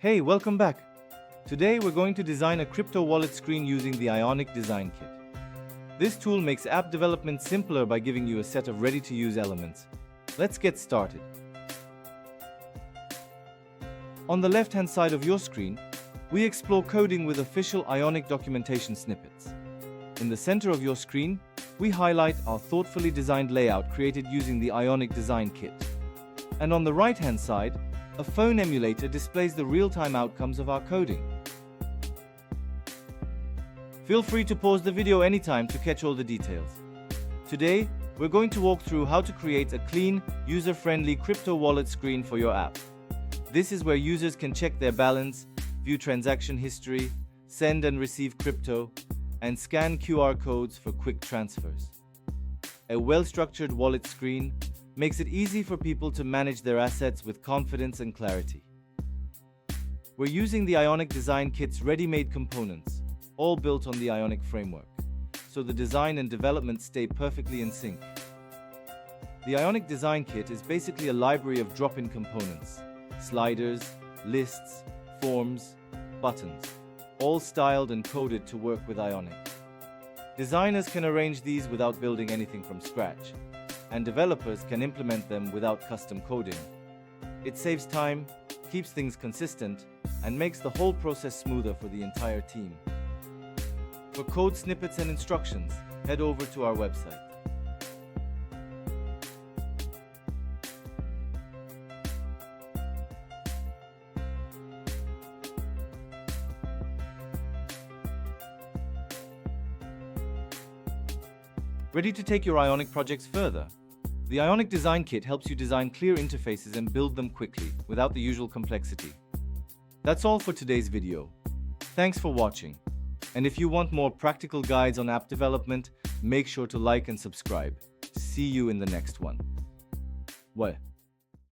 Hey, welcome back. Today we're going to design a crypto wallet screen using the Ionic Design Kit. This tool makes app development simpler by giving you a set of ready-to-use elements. Let's get started. On the left-hand side of your screen, we explore coding with official Ionic documentation snippets. In the center of your screen, we highlight our thoughtfully designed layout created using the Ionic Design Kit. And on the right-hand side, a phone emulator displays the real-time outcomes of our coding. Feel free to pause the video anytime to catch all the details. Today, we're going to walk through how to create a clean, user-friendly crypto wallet screen for your app. This is where users can check their balance, view transaction history, send and receive crypto, and scan QR codes for quick transfers. A well-structured wallet screen makes it easy for people to manage their assets with confidence and clarity. We're using the Ionic Design Kit's ready-made components, all built on the Ionic framework, so the design and development stay perfectly in sync. The Ionic Design Kit is basically a library of drop-in components, sliders, lists, forms, buttons, all styled and coded to work with Ionic. Designers can arrange these without building anything from scratch, and developers can implement them without custom coding. It saves time, keeps things consistent, and makes the whole process smoother for the entire team. For code snippets and instructions, head over to our website. Ready to take your Ionic projects further? The Ionic Design Kit helps you design clear interfaces and build them quickly, without the usual complexity. That's all for today's video. Thanks for watching. And if you want more practical guides on app development, make sure to like and subscribe. See you in the next one. Well.